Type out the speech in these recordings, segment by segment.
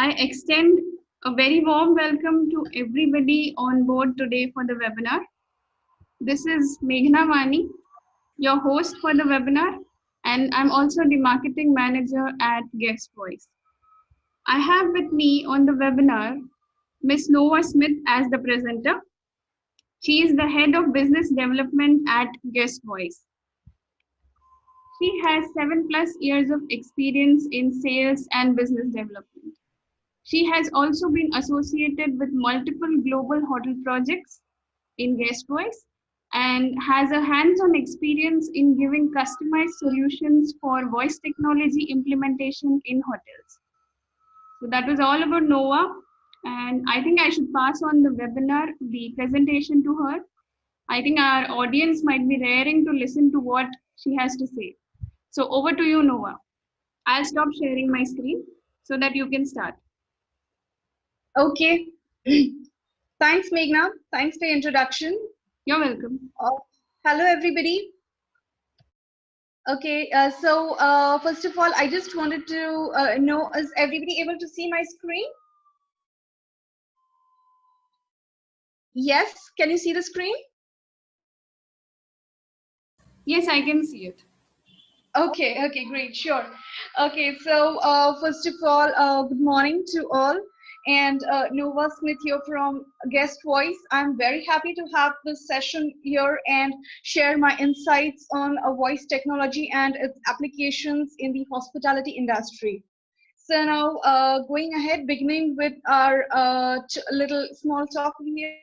I extend a very warm welcome to everybody on board today for the webinar. This is Meghna Vani, your host for the webinar, and I'm also the marketing manager at Guest Voice. I have with me on the webinar Ms. Nova Smith as the presenter. She is the head of business development at Guest Voice. She has 7+ years of experience in sales and business development. She has also been associated with multiple global hotel projects in Guest Voice and has a hands-on experience in giving customized solutions for voice technology implementation in hotels. So that was all about Nova, and I think I should pass on the webinar, the presentation to her. I think our audience might be raring to listen to what she has to say. So over to you, Nova. I'll stop sharing my screen so that you can start. Okay. Thanks, Meghna. Thanks for the introduction. You're welcome. Hello, everybody. Okay, first of all, I just wanted to know, is everybody able to see my screen? Yes, can you see the screen? Yes, I can see it. Okay, great, sure. Okay, so first of all, good morning to all. And Nova Smith here from Guest Voice. I'm very happy to have this session here and share my insights on voice technology and its applications in the hospitality industry. So now going ahead, beginning with our little small talk here.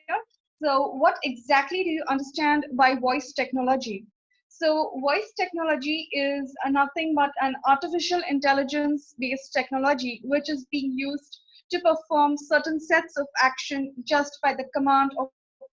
So what exactly do you understand by voice technology? So voice technology is nothing but an artificial intelligence based technology which is being used to perform certain sets of action just by the command of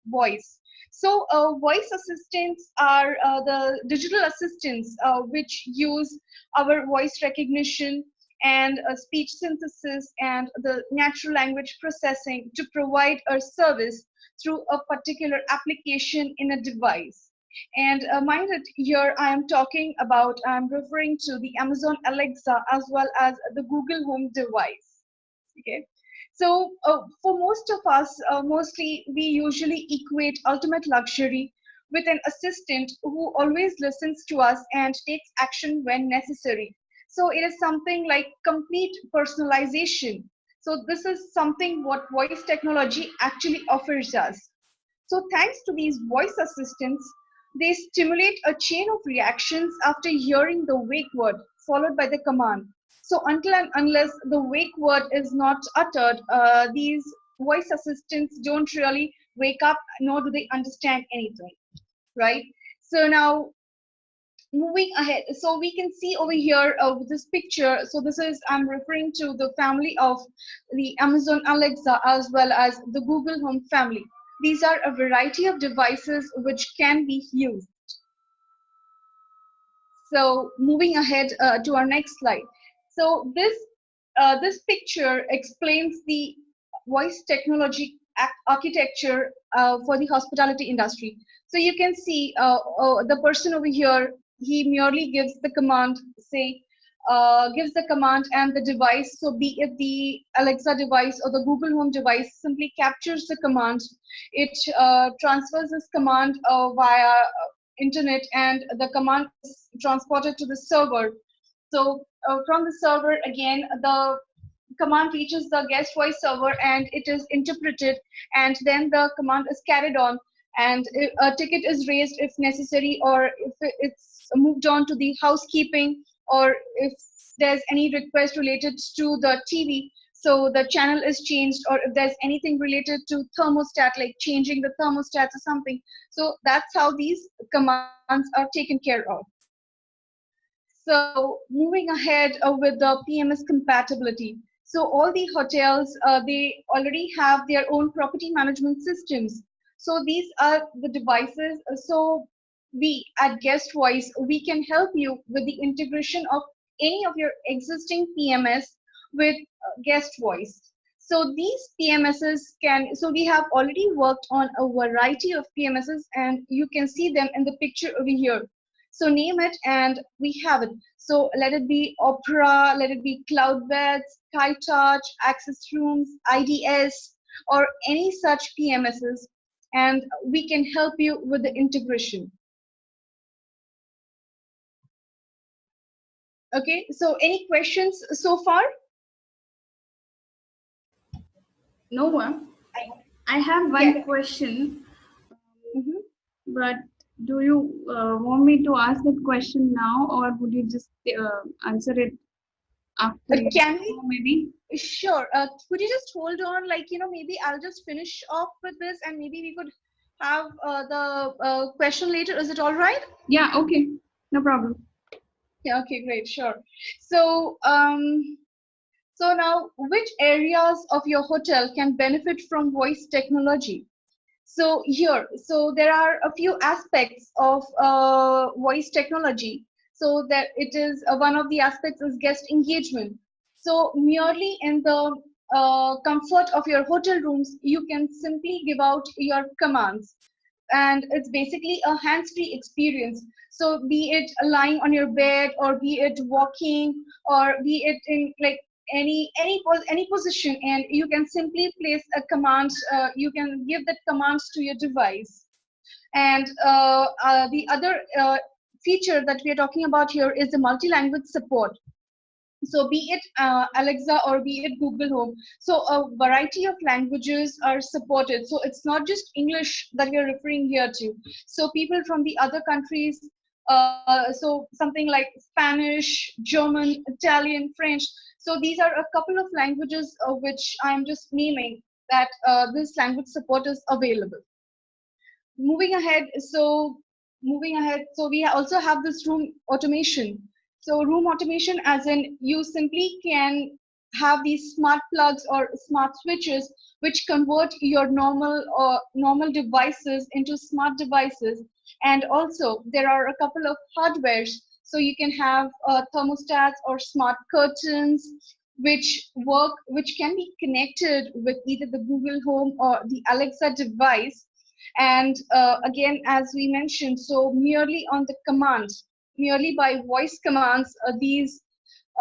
voice. So voice assistants are the digital assistants which use our voice recognition and speech synthesis and the natural language processing to provide a service through a particular application in a device. And mind it, here I am talking about, I'm referring to the Amazon Alexa as well as the Google Home device. Okay. So for most of us, mostly we usually equate ultimate luxury with an assistant who always listens to us and takes action when necessary. So it is something like complete personalization. So this is something what voice technology actually offers us. So thanks to these voice assistants, they stimulate a chain of reactions after hearing the wake word followed by the command. So until and unless the wake word is not uttered, these voice assistants don't really wake up, nor do they understand anything, right? So now moving ahead, so we can see over here this picture. So this is, I'm referring to the family of the Amazon Alexa as well as the Google Home family. These are a variety of devices which can be used. So moving ahead to our next slide. So this picture explains the voice technology architecture for the hospitality industry. So you can see the person over here, he merely gives the command, say, gives the command and the device, so be it the Alexa device or the Google Home device, simply captures the command. It transfers this command via internet, and the command is transported to the server. So from the server, again, the command reaches the guest voice server and it is interpreted, and then the command is carried on, and a ticket is raised if necessary, or if it's moved on to the housekeeping, or if there's any request related to the TV, so the channel is changed, or if there's anything related to thermostat, like changing the thermostat or something. So that's how these commands are taken care of. So moving ahead with the PMS compatibility. So all the hotels, they already have their own property management systems. So these are the devices. So we at Guest Voice, we can help you with the integration of any of your existing PMS with Guest Voice. So these PMSs can, so we have already worked on a variety of PMSs, and you can see them in the picture over here. So name it and we have it. So let it be Opera, let it be Cloud Beds, Sky Touch, Access Rooms, IDS, or any such PMSs, and we can help you with the integration. Okay, so any questions so far? No, I, I have yeah. one question, Mhm. but do you want me to ask that question now, or would you just answer it after you Can go, we? maybe? Sure. Could you just hold on? Like, maybe I'll just finish off with this and maybe we could have the question later. Is it all right? Yeah, okay, no problem. Yeah, okay, great, sure. So, so now, which areas of your hotel can benefit from voice technology? So here, so there are a few aspects of voice technology. So that it is one of the aspects is guest engagement. So merely in the comfort of your hotel rooms, you can simply give out your commands, and it's basically a hands-free experience. So be it lying on your bed, or be it walking, or be it in like any position, and you can simply place a command. You can give that commands to your device. And the other feature that we are talking about here is the multi-language support. So be it Alexa or be it Google Home, so a variety of languages are supported. So it's not just English that we are referring here to. So people from the other countries, so something like Spanish, German, Italian, French. So these are a couple of languages which I'm just naming, that this language support is available. Moving ahead, so we also have this room automation. So room automation, as in you simply can have these smart plugs or smart switches which convert your normal devices into smart devices. And also there are a couple of hardwares, so you can have thermostats or smart curtains which can be connected with either the Google Home or the Alexa device. And again, as we mentioned, so merely on the commands, merely by voice commands, these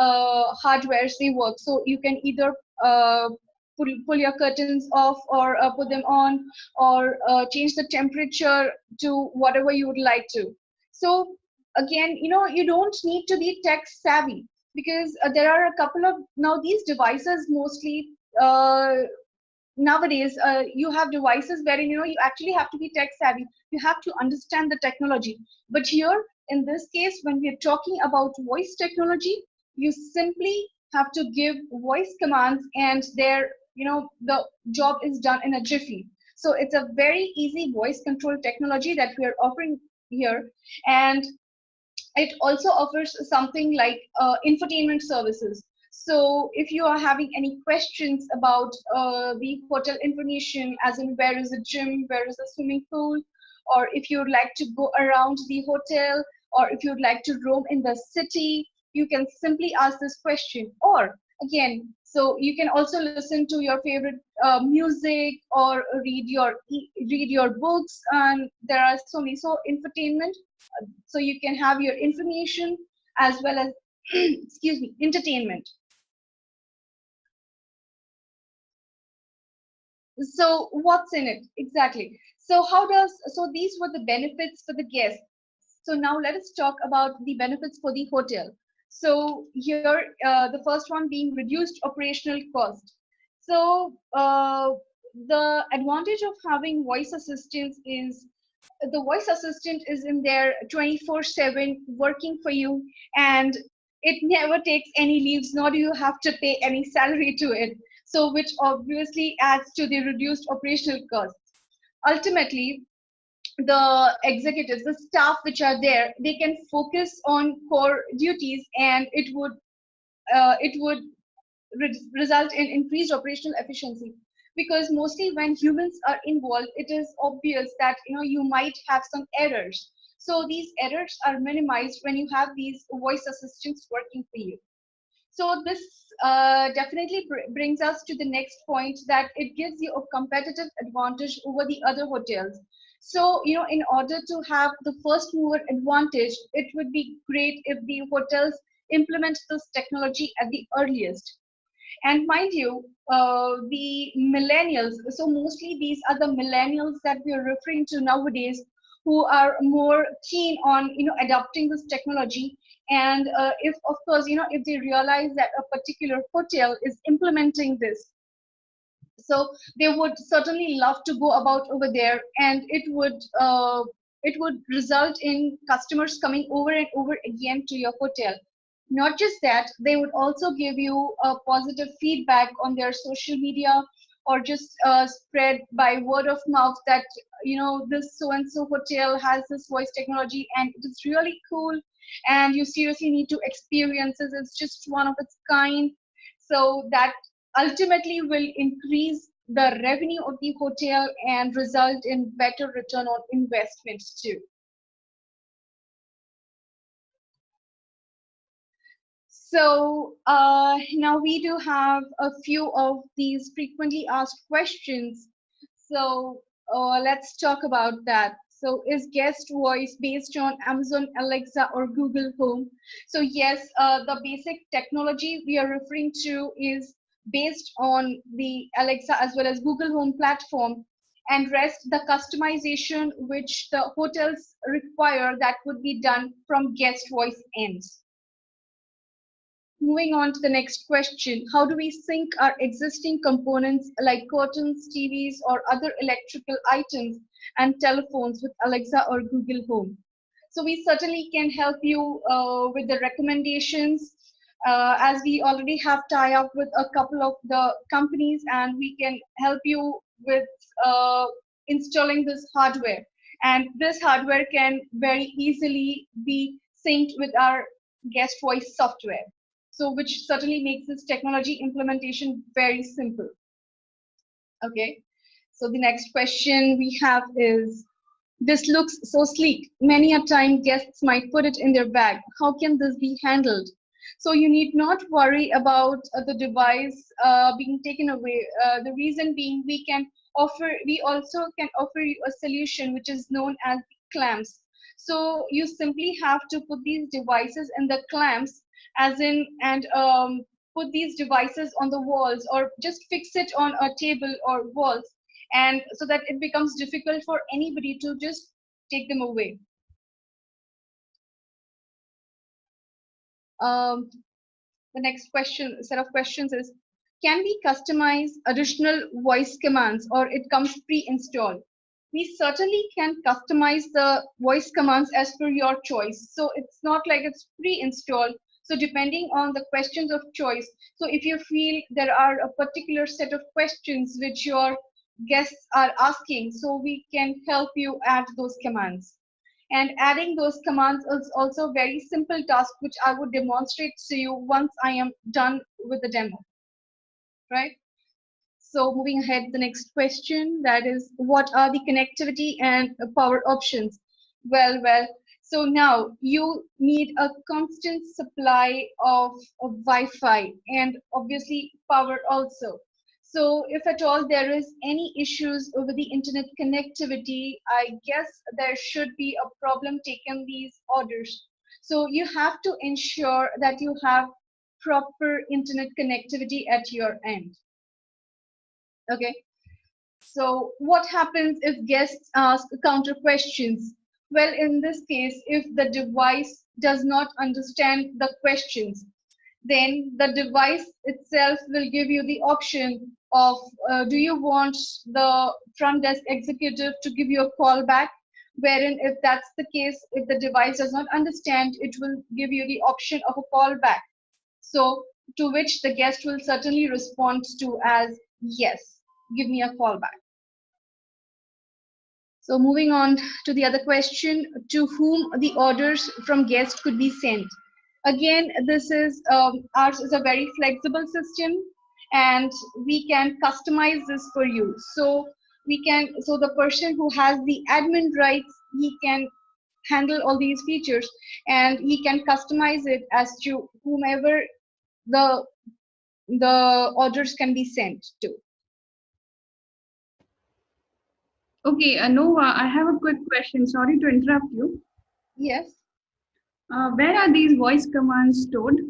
hardwares, they work. So you can either pull your curtains off, or put them on, or change the temperature to whatever you would like to. So again, you don't need to be tech savvy, because there are a couple of now these devices mostly. Nowadays you have devices wherein you actually have to be tech savvy, you have to understand the technology. But here in this case, when we are talking about voice technology, you simply have to give voice commands, and the job is done in a jiffy. So it's a very easy voice control technology that we are offering here. And it also offers something like infotainment services. So if you are having any questions about the hotel information, as in where is the gym, where is the swimming pool, or if you would like to go around the hotel, or if you would like to roam in the city, you can simply ask this question. Or again, so you can also listen to your favorite music, or read your books, and there are so many. So infotainment, so you can have your information as well as excuse me, entertainment. So what's in it exactly? So these were the benefits for the guests. So now let us talk about the benefits for the hotel. So here, the first one being reduced operational cost. So the advantage of having voice assistants is the voice assistant is in there 24/7 working for you, and it never takes any leaves, nor do you have to pay any salary to it. So which obviously adds to the reduced operational costs. Ultimately, the executives, the staff which are there, they can focus on core duties, and it would result in increased operational efficiency. Because mostly when humans are involved, it is obvious that you might have some errors. So these errors are minimized when you have these voice assistants working for you. So this definitely brings us to the next point, that it gives you a competitive advantage over the other hotels. So, in order to have the first mover advantage, it would be great if the hotels implement this technology at the earliest. And mind you, the millennials, so mostly these are the millennials that we are referring to nowadays, who are more keen on, adopting this technology. And if, of course, if they realize that a particular hotel is implementing this, so they would certainly love to go about over there, and it would result in customers coming over and over again to your hotel. Not just that, they would also give you a positive feedback on their social media, or just spread by word of mouth that this so and so hotel has this voice technology and it is really cool, and you seriously need to experience it. It's just one of its kind. So that ultimately will increase the revenue of the hotel and result in better return on investments too. So now we do have a few of these frequently asked questions. So let's talk about that. So is guest voice based on Amazon Alexa or Google Home? So yes, the basic technology we are referring to is based on the Alexa as well as Google Home platform, and rest the customization which the hotels require, that would be done from guest voice ends. Moving on to the next question, how do we sync our existing components like curtains, TVs, or other electrical items and telephones with Alexa or Google Home? So we certainly can help you with the recommendations, as we already have tie up with a couple of the companies, and we can help you with installing this hardware. And this hardware can very easily be synced with our guest voice software, so which certainly makes this technology implementation very simple. Okay, so the next question we have is, this looks so sleek, many a time guests might put it in their bag, how can this be handled? So you need not worry about the device being taken away. The reason being, we also can offer you a solution which is known as clamps. So you simply have to put these devices in the clamps, as in, and put these devices on the walls, or just fix it on a table or walls, and so that it becomes difficult for anybody to just take them away. Um, the next set of questions is, can we customize additional voice commands, or it comes pre-installed? We certainly can customize the voice commands as per your choice. So it's not like it's pre-installed. So depending on the questions of choice, so if you feel there are a particular set of questions which your guests are asking, so we can help you add those commands. And adding those commands is also a very simple task, which I would demonstrate to you once I am done with the demo, right? So moving ahead, the next question, that is, what are the connectivity and power options? Well, so now you need a constant supply of Wi-Fi and obviously power also. So if at all there is any issues over the internet connectivity, I guess there should be a problem taking these orders. So you have to ensure that you have proper internet connectivity at your end. Okay. So what happens if guests ask counter questions? Well, in this case, if the device does not understand the questions, then the device itself will give you the option of, do you want the front desk executive to give you a call back? Wherein, if that's the case, if the device does not understand, it will give you the option of a call back. So, to which the guest will certainly respond to as, yes, give me a call back. So moving on to the other question, to whom the orders from guests could be sent. Again, this is ours is a very flexible system, and we can customize this for you. So so the person who has the admin rights, he can handle all these features, and he can customize it as to whomever the the orders can be sent to. Okay, Nova, I have a quick question. Sorry to interrupt you. Yes. Where are these voice commands stored?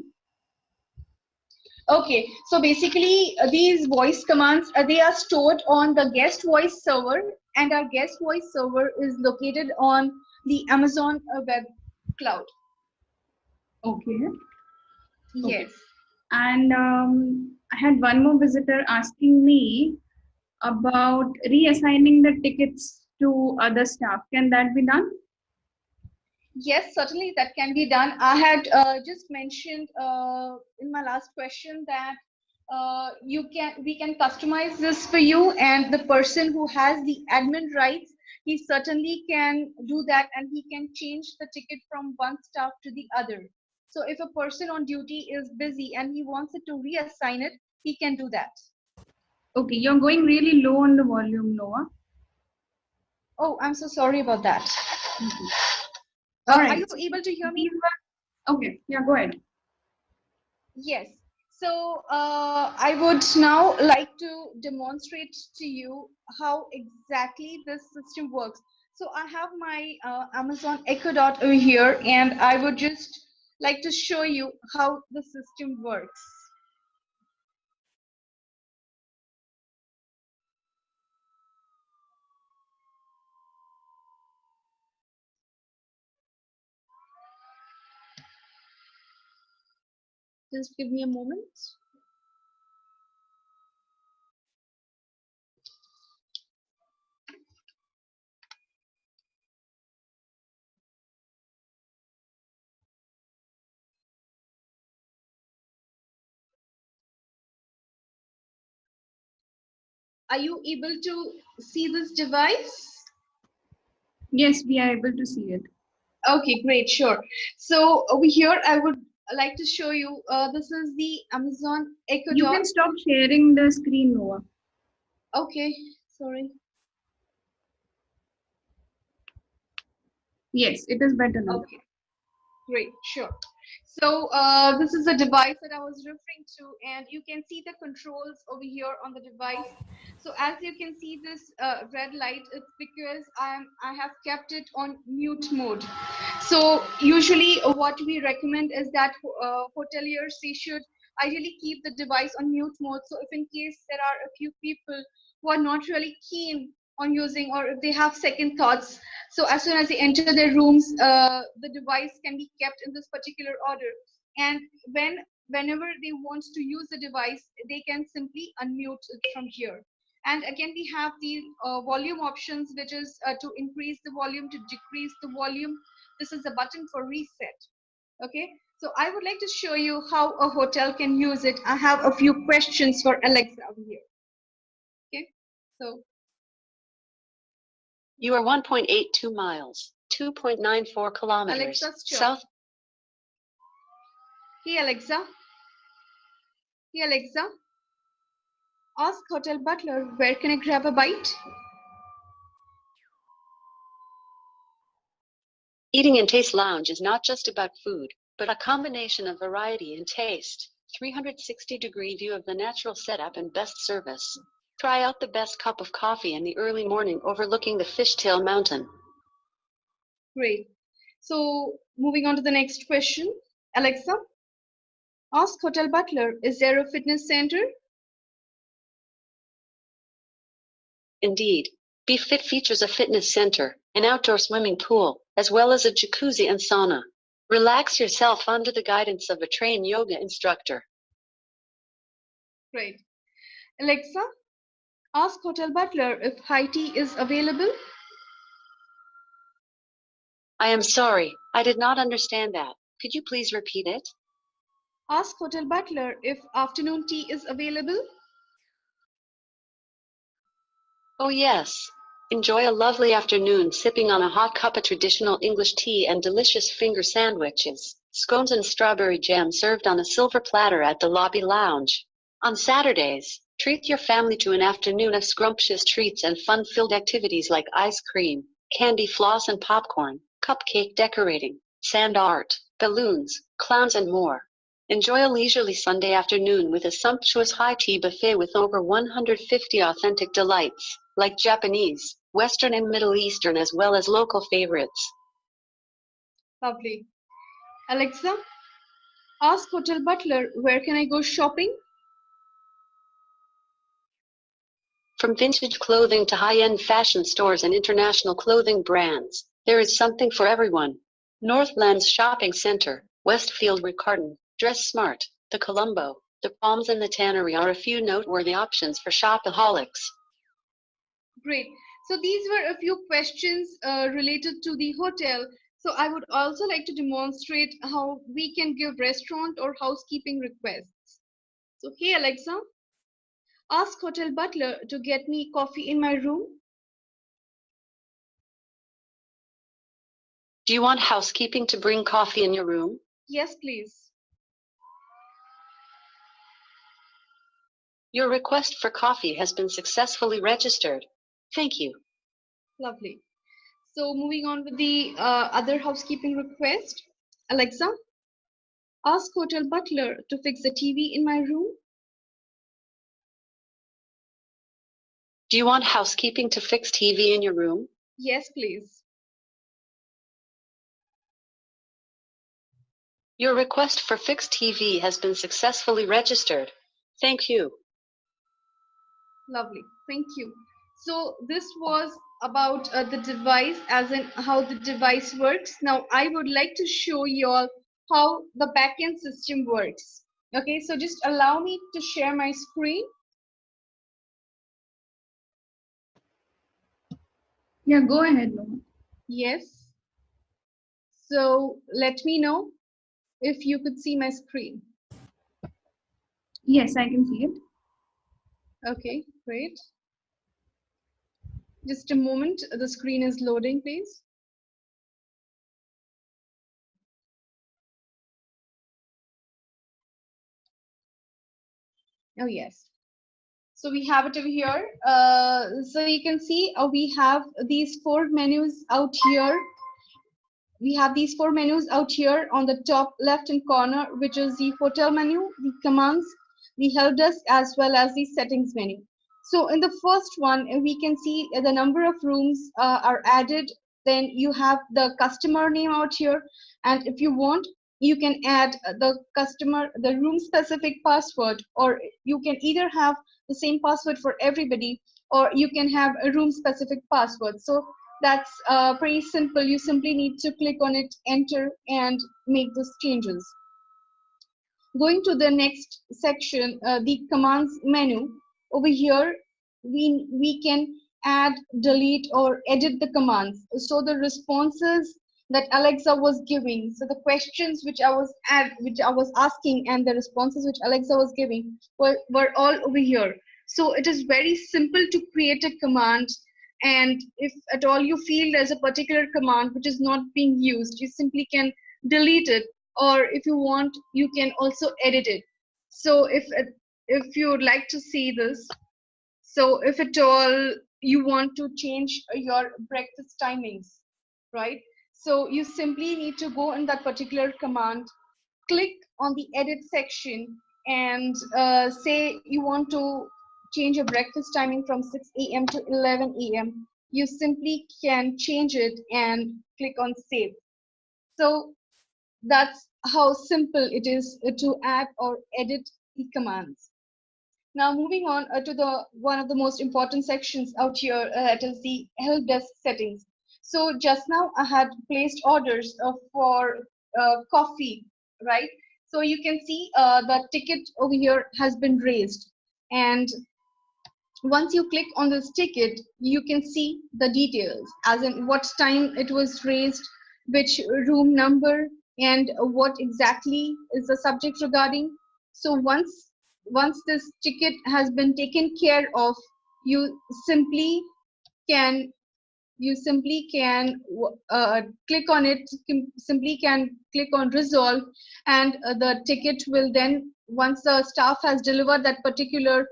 Okay, so basically these voice commands they are stored on the guest voice server, and our guest voice server is located on the Amazon web cloud. Okay. Okay. Yes. And I had one more visitor asking me about reassigning the tickets to other staff. Can that be done? Yes, certainly that can be done. I had just mentioned in my last question that we can customize this for you, and the person who has the admin rights, he certainly can do that, and he can change the ticket from one staff to the other. So if a person on duty is busy and he wants it to reassign it, he can do that. Okay, you're going really low on the volume, Noah. Oh, I'm so sorry about that. Mhm. All Are right. you So able to hear me? these were okay. Yeah, go ahead. Yes. So I would now like to demonstrate to you how exactly this system works. So I have my Amazon Echo Dot over here, and I would just like to show you how the system works. Just give me a moment. Are you able to see this device? Yes, we are able to see it. Okay, great, sure. So over here, I would like to show you, this is the Amazon Echo You Dot. can stop sharing the screen, Noah. Okay, sorry. Yes, it is better now. Okay, great, sure. So this is the device that I was referring to, and you can see the controls over here on the device. So as you can see this red light, it's because I have kept it on mute mode. So usually what we recommend is that hoteliers, they should ideally keep the device on mute mode. So if in case there are a few people who are not really keen on using, or if they have second thoughts, so as soon as they enter their rooms, the device can be kept in this particular order. And whenever they want to use the device, they can simply unmute it from here. And again, we have the volume options, which is to increase the volume, to decrease the volume. This is a button for reset. Okay. So I would like to show you how a hotel can use it. I have a few questions for Alexa over here. Okay. So You are 1.82 miles, 2.94 kilometers, Alexa, stop. south. Hey Alexa. Hey Alexa. Ask hotel butler, where can I grab a bite? Eating and Taste Lounge is not just about food, but a combination of variety and taste. 360-degree view of the natural setup and best service. Try out the best cup of coffee in the early morning overlooking the Fishtail Mountain. Great. So moving on to the next question. Alexa, ask hotel butler, is there a fitness center? Indeed, Be Fit features a fitness center, an outdoor swimming pool, as well as a jacuzzi and sauna. Relax yourself under the guidance of a trained yoga instructor. Great. Alexa, ask hotel butler if high tea is available. I am sorry, I did not understand that. Could you please repeat it? Ask hotel butler if afternoon tea is available. Oh yes. Enjoy a lovely afternoon sipping on a hot cup of traditional English tea and delicious finger sandwiches, scones and strawberry jam served on a silver platter at the lobby lounge. On Saturdays, treat your family to an afternoon of scrumptious treats and fun-filled activities like ice cream, candy floss and popcorn, cupcake decorating, sand art, balloons, clowns and more. Enjoy a leisurely Sunday afternoon with a sumptuous high tea buffet with over 150 authentic delights, like Japanese, Western and Middle Eastern as well as local favorites. Lovely. Alexa, ask hotel butler, where can I go shopping? From vintage clothing to high-end fashion stores and international clothing brands, there is something for everyone. Northland's Shopping Center, Westfield Ricarton, Dress Smart, the Colombo, the Palms and the Tannery are a few noteworthy options for shopaholics. Great. So these were a few questions related to the hotel. So I would also like to demonstrate how we can give restaurant or housekeeping requests. So hey Alexa, ask hotel butler to get me coffee in my room. Do you want housekeeping to bring coffee in your room? Yes, please. Your request for coffee has been successfully registered. Thank you. Lovely. So moving on with the other housekeeping request. Alexa, ask hotel butler to fix the TV in my room. Do you want housekeeping to fix TV in your room? Yes, please. Your request for fixed TV has been successfully registered. Thank you. Lovely. Thank you. So this was about the device, as in how the device works. Now I would like to show you all how the backend system works. Okay, so just allow me to share my screen. Yeah, go ahead, Noah. Yes. So let me know if you could see my screen. Yes, I can see it. Okay, great. Just a moment, the screen is loading, please. Oh, yes. So we have it over here. So you can see we have these four menus out here. We have these four menus out here on the top left hand corner, which is the hotel menu, the commands, the help desk, as well as the settings menu. So in the first one, we can see the number of rooms are added. Then you have the customer name out here. And if you want, you can add the room specific password, or you can either have the same password for everybody, or you can have a room specific password. So that's pretty simple. You simply need to click on it, enter, and make those changes. Going to the next section, the commands menu. Over here, we can add, delete, or edit the commands. So the responses that Alexa was giving, so the questions which which I was asking, and the responses which Alexa was giving were all over here. So it is very simple to create a command, and if at all you feel there's a particular command which is not being used, you simply can delete it, or if you want, you can also edit it. So if you would like to see this, so if at all you want to change your breakfast timings, right? So you simply need to go in that particular command, click on the edit section, and say you want to change your breakfast timing from 6 a.m. to 11 a.m. You simply can change it and click on save. So that's how simple it is to add or edit the commands. Now moving on to the one of the most important sections out here, that is the help desk settings. So just now I had placed orders for coffee, right? So you can see the ticket over here has been raised, and once you click on this ticket, you can see the details, as in what time it was raised, which room number, and what exactly is the subject regarding. So once this ticket has been taken care of, you simply can click on it, simply can click on resolve, and the ticket will then, once the staff has delivered that particular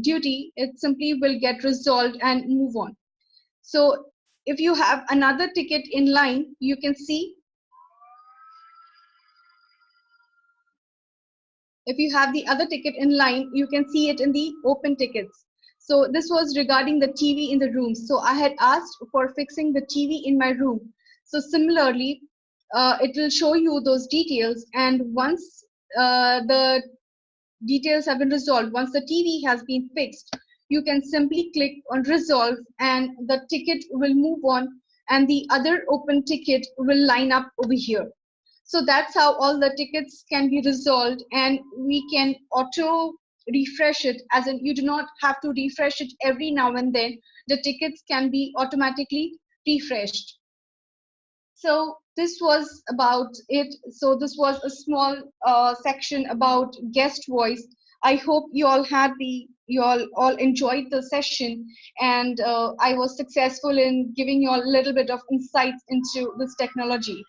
duty, it simply will get resolved and move on. So if you have another ticket in line, you can see, if you have the other ticket in line, you can see it in the open tickets. So this was regarding the TV in the room. So I had asked for fixing the TV in my room. So similarly, it will show you those details, and once the details have been resolved, once the TV has been fixed, you can simply click on resolve and the ticket will move on, and the other open ticket will line up over here. So that's how all the tickets can be resolved, and we can auto refresh it, as in you do not have to refresh it every now and then. The tickets can be automatically refreshed. So this was about it. So this was a small section about guest voice. I hope you all enjoyed the session, and I was successful in giving you all a little bit of insights into this technology.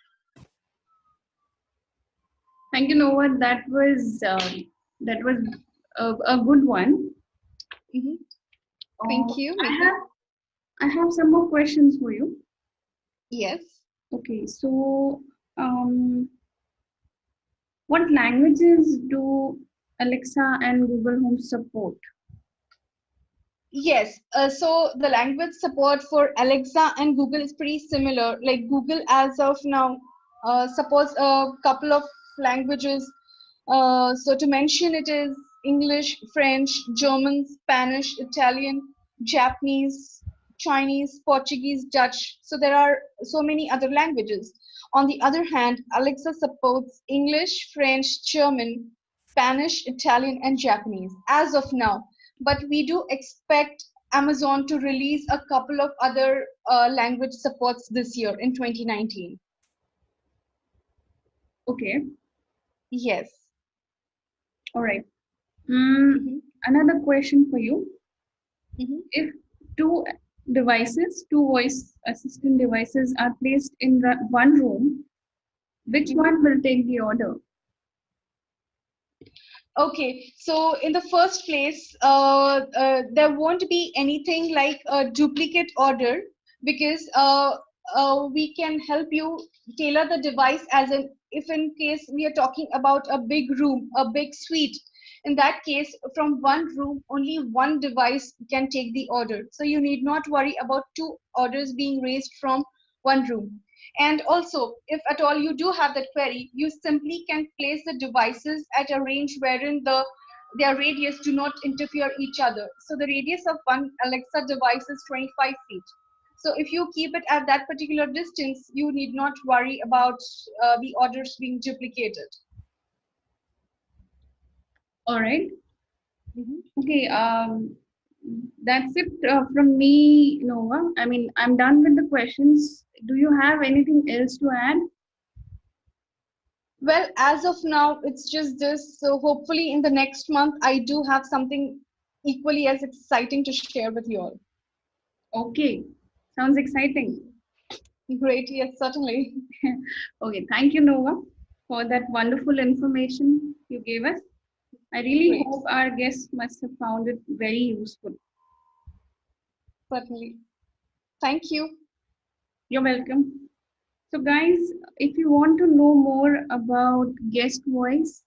Thank you, Noah. That was a good one. Mhm. Thank you, I Meghna. have some more questions for you. Yes. Okay, so um, what languages do Alexa and Google Home support? Yes, so the language support for Alexa and Google is pretty similar. Like Google, as of now, supports a couple of languages. So to mention, it is English, French, German, Spanish, Italian, Japanese, Chinese, Portuguese, Dutch. So there are so many other languages. On the other hand, Alexa supports English, French, German, Spanish, Italian, and Japanese as of now, but we do expect Amazon to release a couple of other language supports this year in 2019. Okay, Yes. all right. Mhm, Another question for you. mhm. If two voice assistant devices are placed in one room, which Mhm. one will take the order? Okay, so in the first place, there won't be anything like a duplicate order, because we can help you tailor the device, as in if in case we are talking about a big room, a big suite. In that case, from one room, only one device can take the order. So you need not worry about two orders being raised from one room. And also, if at all you do have that query, you simply can place the devices at a range wherein their radius do not interfere each other. So the radius of one Alexa device is 25 feet. So if you keep it at that particular distance, you need not worry about the orders being duplicated. All right. Mhm. Okay. That's it from me, Nova. I mean, I'm done with the questions. Do you have anything else to add? Well, as of now, it's just this. So hopefully in the next month, I do have something equally as exciting to share with you all. Okay. Sounds exciting. Great, yes, certainly. Okay. Thank you, Nova, for that wonderful information you gave us. I really Great, hope our guests must have found it very useful. certainly. Thank you. You're welcome. So, guys, if you want to know more about guest voice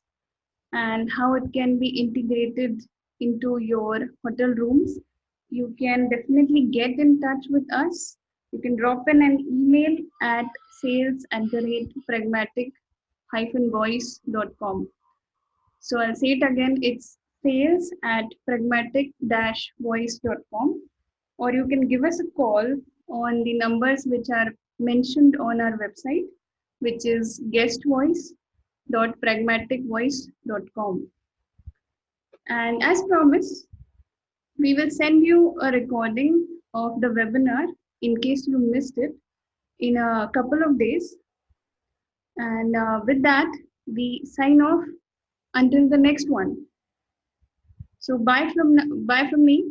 and how it can be integrated into your hotel rooms, you can definitely get in touch with us. You can drop in an email at sales@pragmatic-voice.com. So I'll say it again, it's sales at pragmatic-voice.com, or you can give us a call on the numbers which are mentioned on our website, which is guestvoice.pragmaticvoice.com. And as promised, we will send you a recording of the webinar in case you missed it in a couple of days. And with that, we sign off until the next one. So bye from me,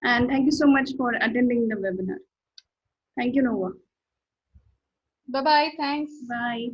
and thank you so much for attending the webinar. Thank you, Nova. Bye bye. Thanks. Bye.